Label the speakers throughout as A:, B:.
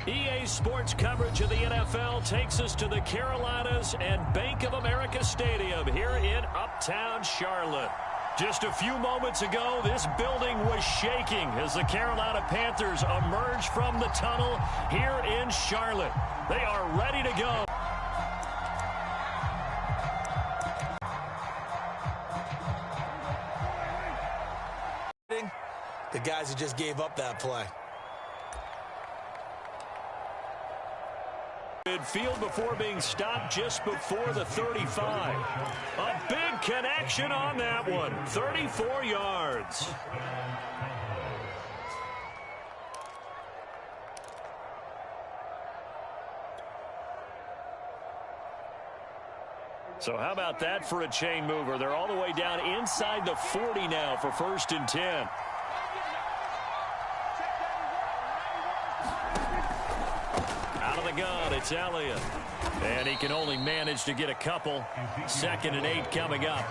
A: EA Sports coverage of the NFL takes us to the Carolinas and Bank of America Stadium here in Uptown Charlotte. Just a few moments ago, this building was shaking as the Carolina Panthers emerged from the tunnel here in Charlotte. They are ready to go.
B: The guys who just gave up that play.
A: Midfield before being stopped just before the 35. A big connection on that one. 34 yards. So how about that for a chain mover? They're all the way down inside the 40 now for 1st and 10. Out of the gun, it's Elliott. And he can only manage to get a couple. 2nd and 8 coming up.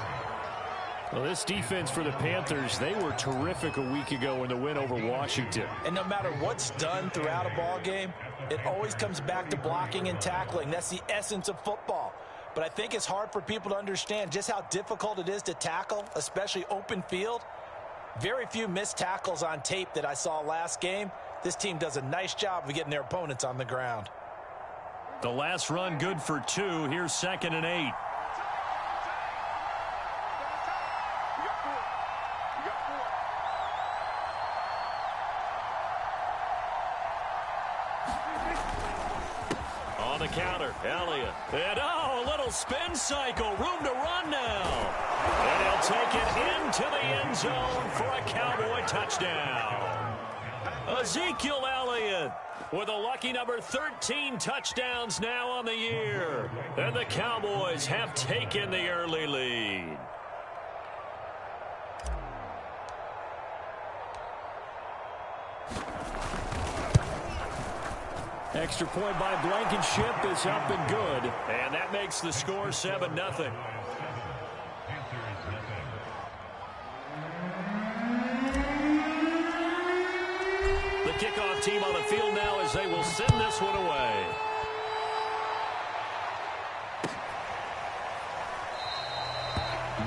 A: Well, this defense for the Panthers, they were terrific a week ago in the win over Washington.
B: And no matter what's done throughout a ball game, it always comes back to blocking and tackling. That's the essence of football. But I think it's hard for people to understand just how difficult it is to tackle, especially open field. Very few missed tackles on tape that I saw last game. This team does a nice job of getting their opponents on the ground.
A: The last run good for 2. Here's 2nd and 8. On the counter, Elliott. And a little spin cycle. Room to run now. And he'll take it into the end zone for a Cowboy touchdown. Ezekiel Elliott with a lucky number 13 touchdowns now on the year. And the Cowboys have taken the early lead. Extra point by Blankenship is up and good. And that makes the score 7-0. The kickoff team on the field now as they will send this one away.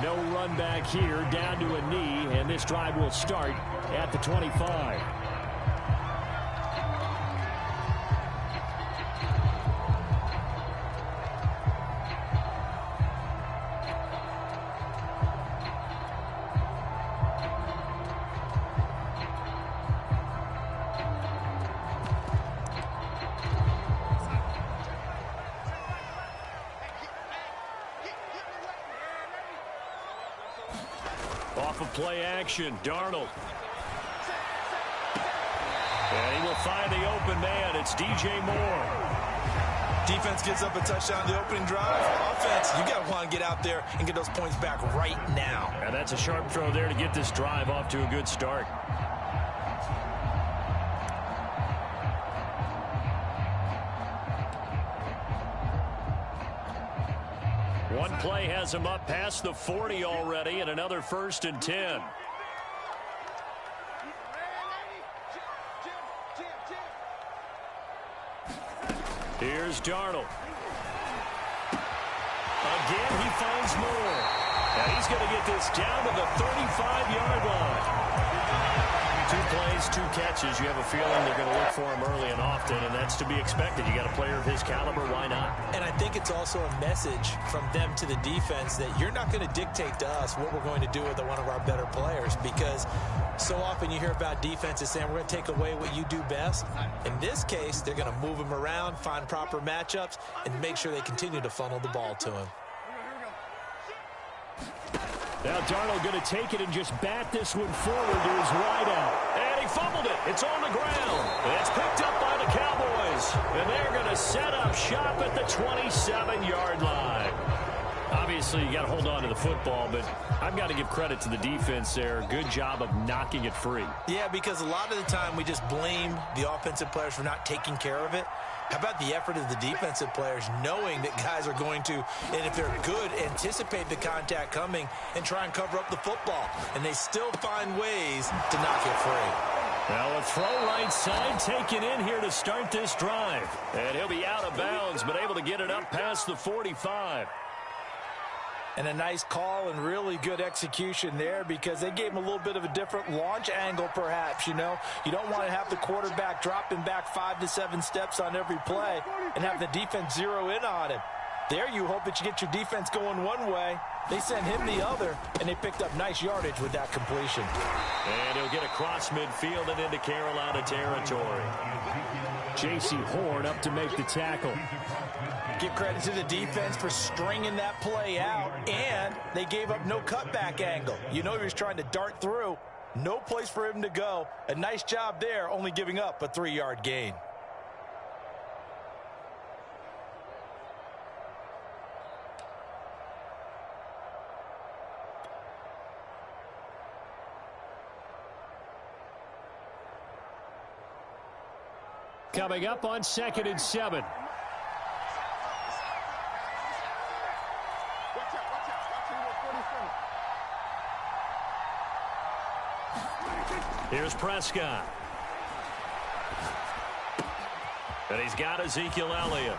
A: No run back here, down to a knee, and this drive will start at the 25. Off of play action, Darnold. And he will find the open man. It's DJ Moore.
B: Defense gives up a touchdown the opening drive. Offense, you got to want to get out there and get those points back right now.
A: And that's a sharp throw there to get this drive off to a good start. One play has him up past the 40 already, and another 1st and 10. Here's Darnold. Again, he finds Moore. And he's going to get this down to the 35-yard line. 2 plays, 2 catches. You have a feeling they're going to look for him early and often, and that's to be expected. You got a player of his caliber, why not?
B: And I think it's also a message from them to the defense that you're not going to dictate to us what we're going to do with one of our better players, because so often you hear about defenses saying we're going to take away what you do best. In this case, they're going to move him around, find proper matchups, and make sure they continue to funnel the ball to him.
A: Now Darnold going to take it and just bat this one forward to his wideout. And he fumbled it. It's on the ground. It's picked up by the Cowboys. And they're going to set up shop at the 27-yard line. Obviously, you got to hold on to the football, but I've got to give credit to the defense there. Good job of knocking it free.
B: Yeah, because a lot of the time we just blame the offensive players for not taking care of it. How about the effort of the defensive players knowing that guys are going to, and if they're good, anticipate the contact coming and try and cover up the football. And they still find ways to knock it free.
A: Now a throw right side taken in here to start this drive. And he'll be out of bounds, but able to get it up past the 45.
B: And a nice call and really good execution there because they gave him a little bit of a different launch angle perhaps, you know. You don't want to have the quarterback dropping back 5 to 7 steps on every play and have the defense zero in on him. There you hope that you get your defense going one way. They sent him the other, and they picked up nice yardage with that completion.
A: And he'll get across midfield and into Carolina territory. J.C. Horn up to make the tackle.
B: Give credit to the defense for stringing that play out, and they gave up no cutback angle. You know he was trying to dart through. No place for him to go. A nice job there, only giving up a 3-yard gain.
A: Coming up on 2nd and 7. Here's Prescott. And he's got Ezekiel Elliott.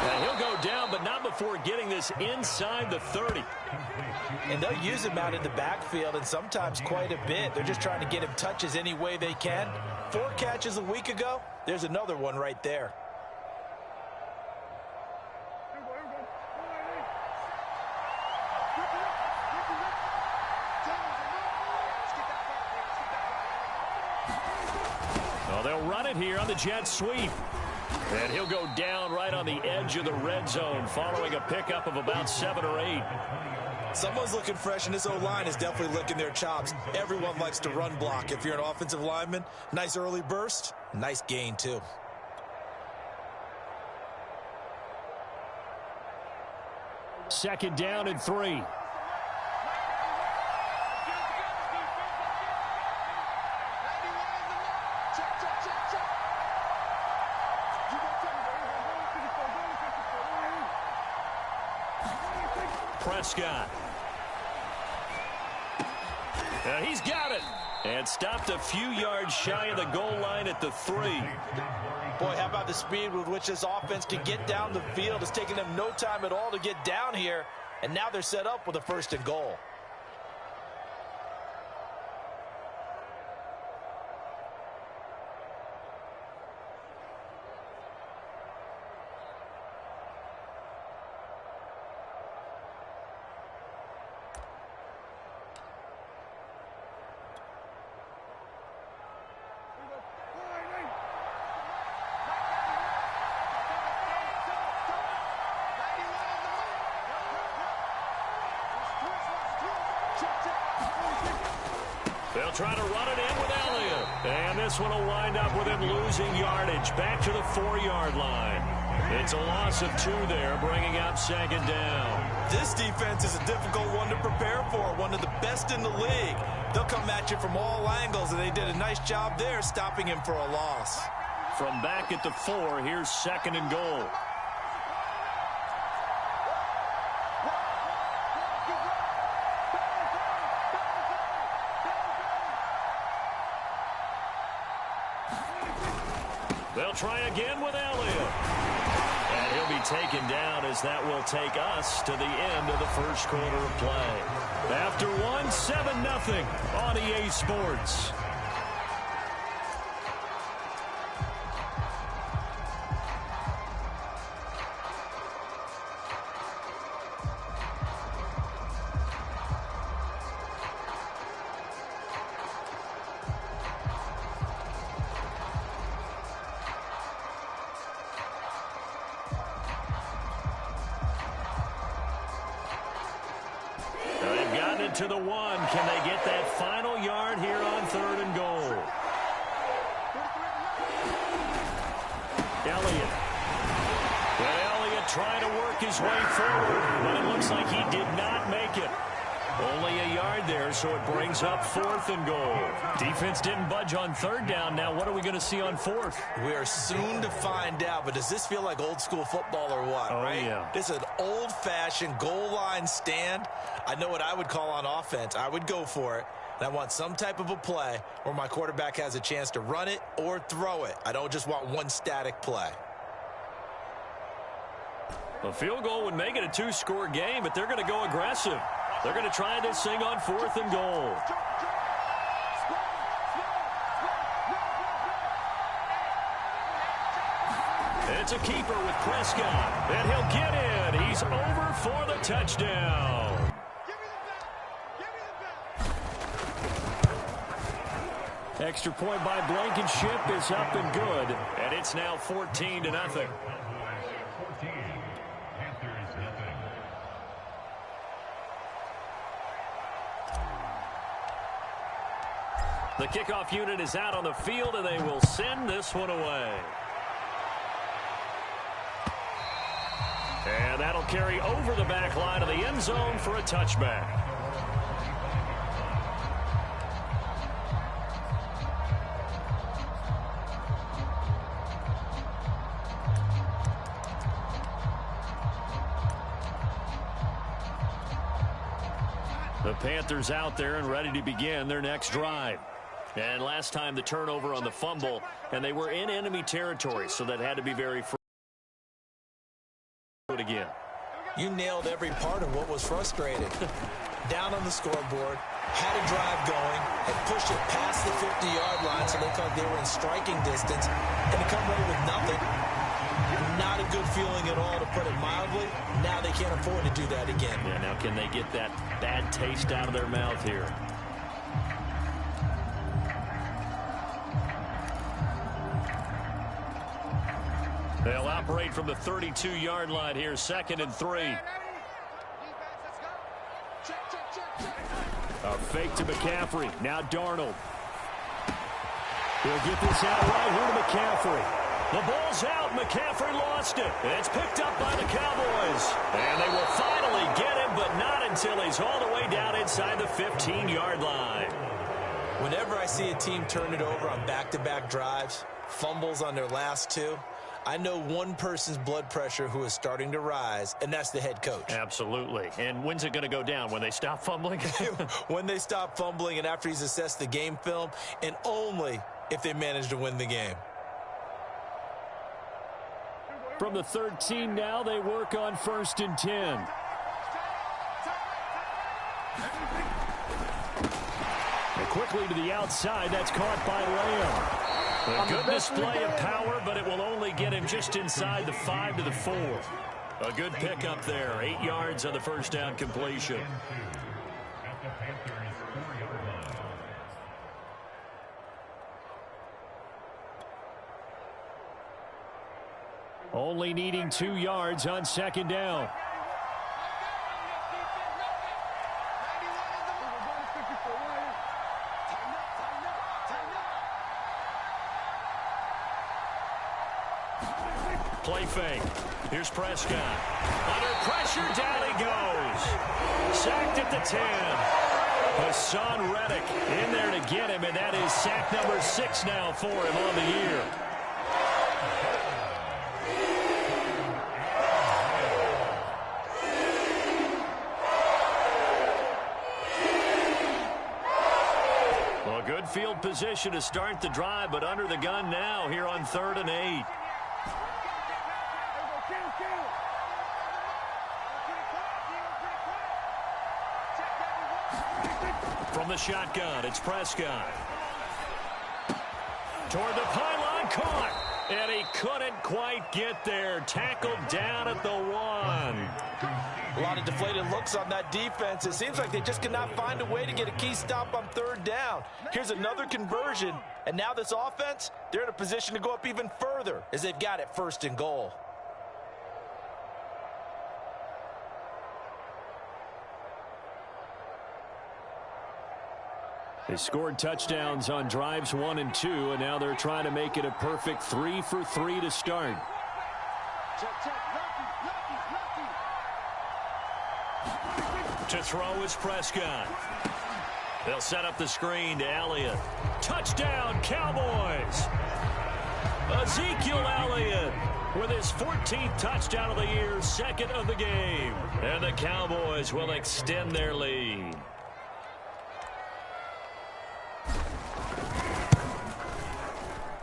A: And he'll go down, but not before getting this inside the 30.
B: And they'll use him out in the backfield, and sometimes quite a bit. They're just trying to get him touches any way they can. 4 catches a week ago. There's another one right there.
A: Well, they'll run it here on the jet sweep. And he'll go down right on the edge of the red zone following a pickup of about 7 or 8.
B: Someone's looking fresh, and this O-line is definitely licking their chops. Everyone likes to run block. If you're an offensive lineman, nice early burst, nice gain too.
A: Second down and 3. Prescott. He's got it. And stopped a few yards shy of the goal line at the 3.
B: Boy, how about the speed with which this offense can get down the field? It's taken them no time at all to get down here. And now they're set up with a 1st and goal.
A: They'll try to run it in with Elliott. And this one will wind up with him losing yardage back to the 4-yard line. It's a loss of 2 there, bringing up 2nd down.
B: This defense is a difficult one to prepare for, one of the best in the league. They'll come at you from all angles, and they did a nice job there stopping him for a loss.
A: From back at the 4, here's 2nd and goal. They'll try again with Elliott. And he'll be taken down as that will take us to the end of the 1st quarter of play. After 1, 7-0 on EA Sports. To the 1. Can they get that final yard here on 3rd and goal? Elliott. And Elliott trying to work his way forward, but it looks like he did not make it. Only a yard there, so it brings up 4th and goal. Defense didn't budge on 3rd down. Now what are we going to see on 4th?
B: We are soon to find out, but does this feel like old school football or what, right?
A: Yeah.
B: This is an old-fashioned goal line stand. I know what I would call on offense. I would go for it. And I want some type of a play where my quarterback has a chance to run it or throw it. I don't just want one static play.
A: A field goal would make it a two-score game, but they're going to go aggressive. They're going to try this thing on 4th and goal. It's a keeper with Prescott, and he'll get in. He's over for the touchdown. Extra point by Blankenship is up and good, and it's now 14-0. The kickoff unit is out on the field, and they will send this one away. And that'll carry over the back line of the end zone for a touchback. The Panthers out there and ready to begin their next drive. And last time the turnover on the fumble, and they were in enemy territory, so that had to be very frustrating again.
B: You nailed every part of what was frustrating. Down on the scoreboard, had a drive going, had pushed it past the 50-yard line so they thought they were in striking distance, and to come away with nothing. Not a good feeling at all, to put it mildly. Now they can't afford to do that again.
A: Yeah, now can they get that bad taste out of their mouth here? They'll operate from the 32-yard line here, 2nd and 3. A fake to McCaffrey. Now Darnold. He'll get this out right here to McCaffrey. The ball's out. McCaffrey lost it. It's picked up by the Cowboys. And they will finally get him, but not until he's all the way down inside the 15-yard line.
B: Whenever I see a team turn it over on back-to-back drives, fumbles on their last two, I know one person's blood pressure who is starting to rise, and that's the head coach.
A: Absolutely. And when's it going to go down? When they stop fumbling?
B: When they stop fumbling and after he's assessed the game film, and only if they manage to win the game.
A: From the 13 now, they work on 1st and 10. And quickly to the outside. That's caught by Lamb. A good display of power, but it will only get him just inside the 5 to the 4. A good pickup there. 8 yards on the first down completion. Only needing 2 yards on 2nd down. Play fake. Here's Prescott. Under pressure, down he goes. Sacked at the 10. Hassan Reddick in there to get him, and that is sack number 6 now for him on the year. Well, good field position to start the drive, but under the gun now here on 3rd and 8. From the shotgun, it's Prescott. Toward the pylon, caught. And he couldn't quite get there. Tackled down at the 1.
B: A lot of deflated looks on that defense. It seems like they just cannot find a way to get a key stop on 3rd down. Here's another conversion, and now this offense, they're in a position to go up even further as they've got it 1st and goal.
A: They scored touchdowns on drives 1 and 2, and now they're trying to make it a perfect 3 for 3 to start. To throw is Prescott. They'll set up the screen to Elliott. Touchdown, Cowboys! Ezekiel Elliott with his 14th touchdown of the year, 2nd of the game. And the Cowboys will extend their lead.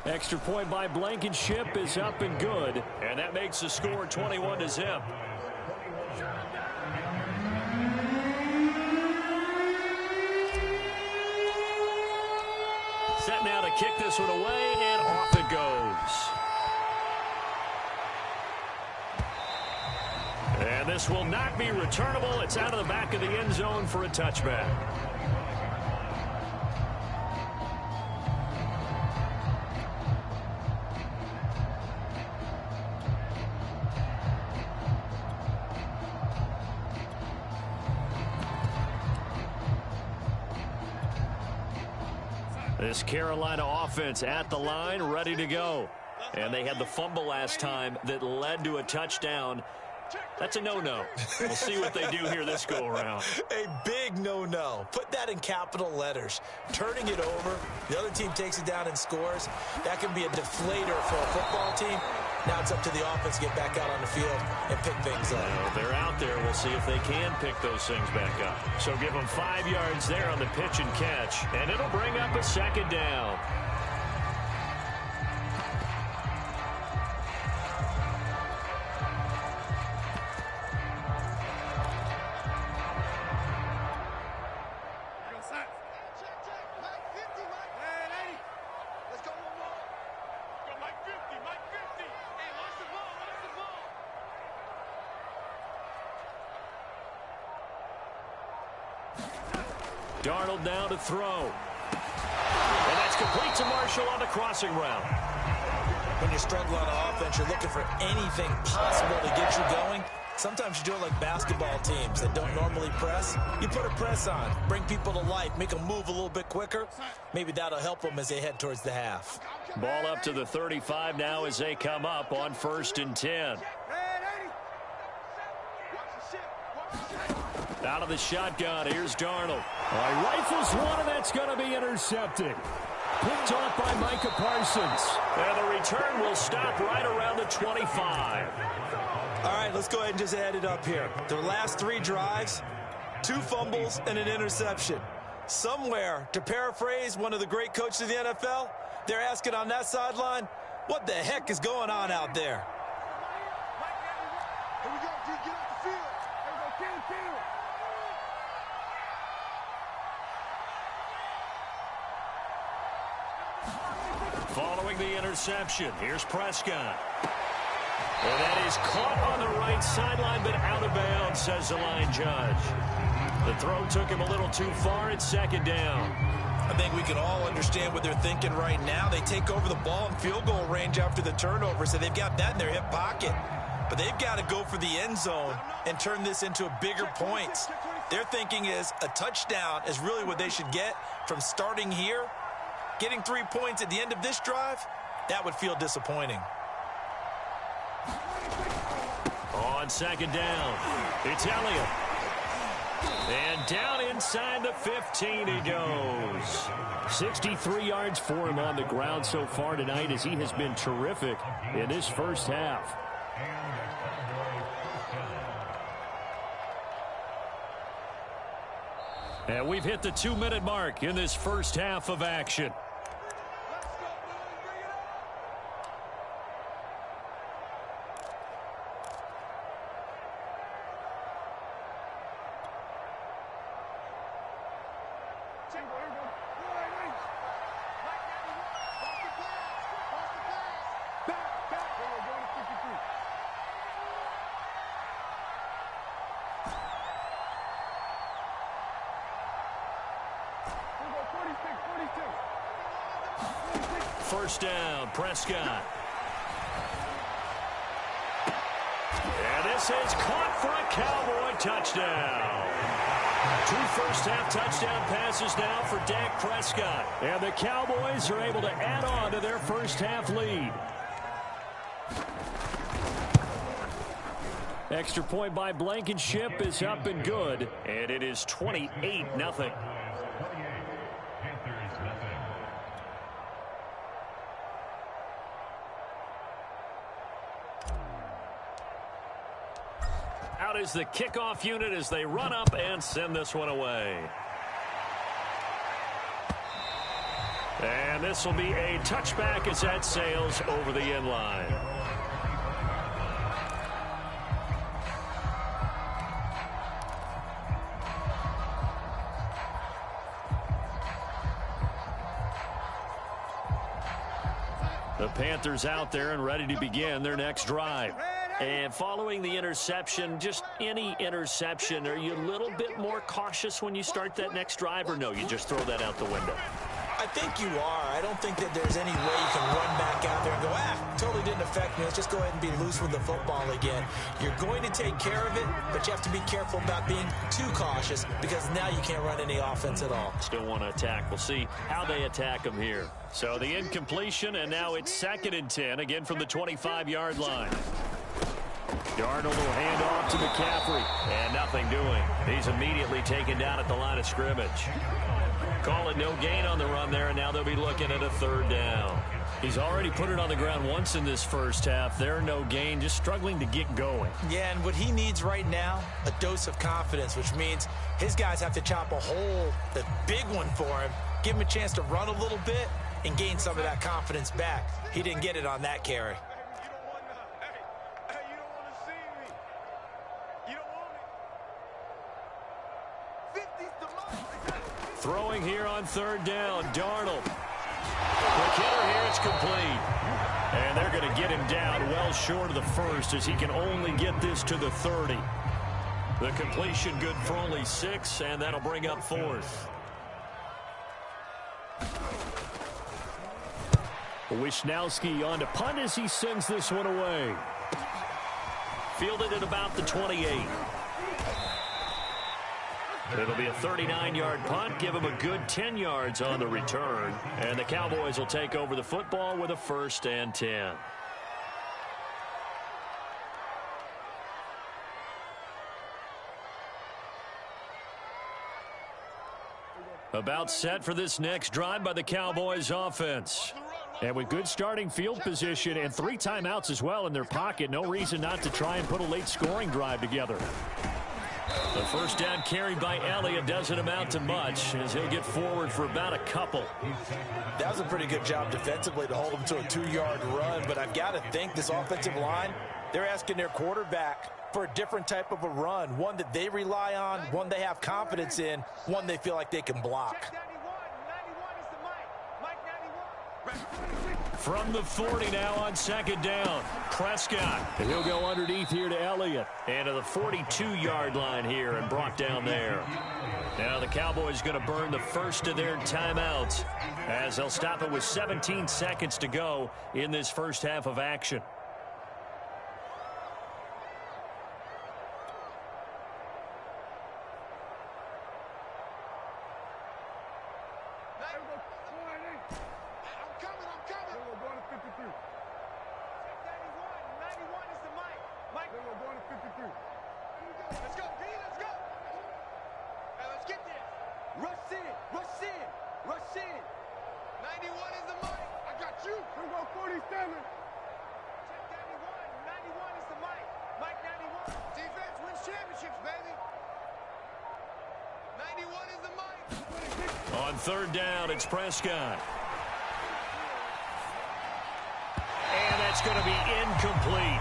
A: Extra point by Blankenship is up and good. And that makes the score 21-0. Set now to kick this one away, and off it goes. And this will not be returnable. It's out of the back of the end zone for a touchback. This Carolina offense at the line, ready to go. And they had the fumble last time that led to a touchdown. That's a no-no. We'll see what they do here this go-around.
B: A big no-no. Put that in capital letters. Turning it over, the other team takes it down and scores. That can be a deflator for a football team. Now it's up to the offense to get back out on the field and pick things up.
A: Well, they're out there. We'll see if they can pick those things back up. So give them 5 yards there on the pitch and catch, and it'll bring up a second down. Darnold now to throw. And that's complete to Marshall on the crossing route.
B: When you struggle on offense, you're looking for anything possible to get you going. Sometimes you do it like basketball teams that don't normally press. You put a press on, bring people to life, make them move a little bit quicker. Maybe that'll help them as they head towards the half.
A: Ball up to the 35 now as they come up on 1st and 10. Out of the shotgun, here's Darnold. Rifles one, and that's going to be intercepted. Picked off by Micah Parsons. And the return will stop right around the 25.
B: All right, let's go ahead and just add it up here. Their last 3 drives, 2 fumbles and an interception. Somewhere, to paraphrase one of the great coaches of the NFL, they're asking on that sideline, what the heck is going on out there?
C: Here we go, dude, get off the field. Here we go, kill.
A: Following the interception, here's Prescott. And that is caught on the right sideline, but out of bounds, says the line judge. The throw took him a little too far. It's 2nd down.
B: I think we can all understand what they're thinking right now. They take over the ball in field goal range after the turnover, so they've got that in their hip pocket. But they've got to go for the end zone and turn this into bigger points. Their thinking is a touchdown is really what they should get from starting here. Getting 3 points at the end of this drive, that would feel disappointing.
A: On 2nd down, it's Elliott. And down inside the 15 he goes. 63 yards for him on the ground so far tonight as he has been terrific in this first half. And we've hit the 2-minute mark in this first half of action. First down, Prescott. And this is caught for a Cowboy touchdown. 2 first-half touchdown passes now for Dak Prescott. And the Cowboys are able to add on to their first-half lead. Extra point by Blankenship is up and good. And it is 28-0. Out is the kickoff unit as they run up and send this one away. And this will be a touchback as that sails over the end line. The Panthers out there and ready to begin their next drive. And following the interception, just any interception, are you a little bit more cautious when you start that next drive, or no, you just throw that out the window?
B: I think you are. I don't think that there's any way you can run back out there and go, totally didn't affect me. Let's just go ahead and be loose with the football again. You're going to take care of it, but you have to be careful about being too cautious because now you can't run any offense at all.
A: Still want to attack. We'll see how they attack them here. So the incompletion, and now it's 2nd and 10, again from the 25-yard line. Darnold will hand off to McCaffrey, and nothing doing. He's immediately taken down at the line of scrimmage. Call it no gain on the run there, and now they'll be looking at a 3rd down. He's already put it on the ground once in this first half. There, no gain, just struggling to get going.
B: Yeah, and what he needs right now, a dose of confidence, which means his guys have to chop a hole, the big one for him, give him a chance to run a little bit and gain some of that confidence back. He didn't get it on that carry.
A: Throwing here on 3rd down, Darnold. The killer here, it's complete. And they're going to get him down well short of the first as he can only get this to the 30. The completion good for only 6, and that'll bring up 4th. Wisnowski on to punt as he sends this one away. Fielded at about the 28. It'll be a 39-yard punt, give him a good 10 yards on the return. And the Cowboys will take over the football with a 1st and 10. About set for this next drive by the Cowboys offense. And with good starting field position and 3 timeouts as well in their pocket, no reason not to try and put a late scoring drive together. The 1st down carried by Elliott doesn't amount to much as he'll get forward for about a couple.
B: That was a pretty good job defensively to hold him to a 2-yard run, but I've got to think this offensive line, they're asking their quarterback for a different type of a run, one that they rely on, one they have confidence in, one they feel like they can block.
A: From the 40 now on 2nd down, Prescott. And he'll go underneath here to Elliott. And to the 42-yard line here and brought down there. Now the Cowboys going to burn the first of their timeouts as they'll stop it with 17 seconds to go in this first half of action. On 3rd down, it's Prescott. And that's going to be incomplete.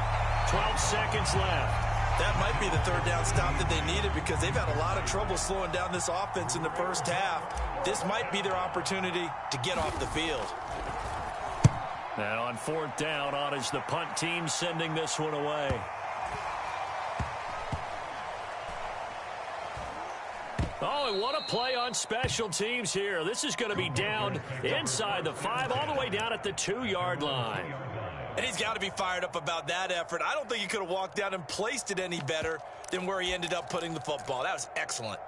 A: 12 seconds left.
B: That might be the 3rd down stop that they needed because they've had a lot of trouble slowing down this offense in the first half. This might be their opportunity to get off the field.
A: And on 4th down, on is the punt team sending this one away. Oh, and what a play on special teams here. This is going to be down inside the 5, all the way down at the 2-yard line.
B: And he's got to be fired up about that effort. I don't think he could have walked down and placed it any better than where he ended up putting the football. That was excellent.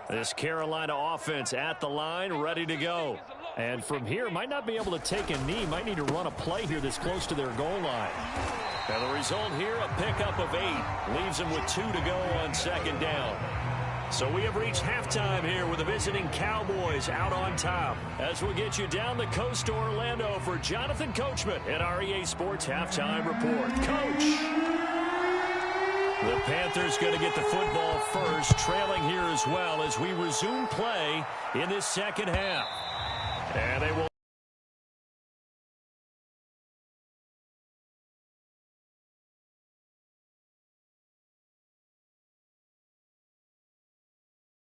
A: This Carolina offense at the line, ready to go. And from here, might not be able to take a knee. Might need to run a play here that's close to their goal line. And the result here, a pickup of 8. Leaves them with 2 to go on 2nd down. So we have reached halftime here with the visiting Cowboys out on top. As we'll get you down the coast to Orlando for Jonathan Coachman at our EA Sports Halftime Report. Coach. The Panthers going to get the football first, trailing here as well as we resume play in this second half. And they will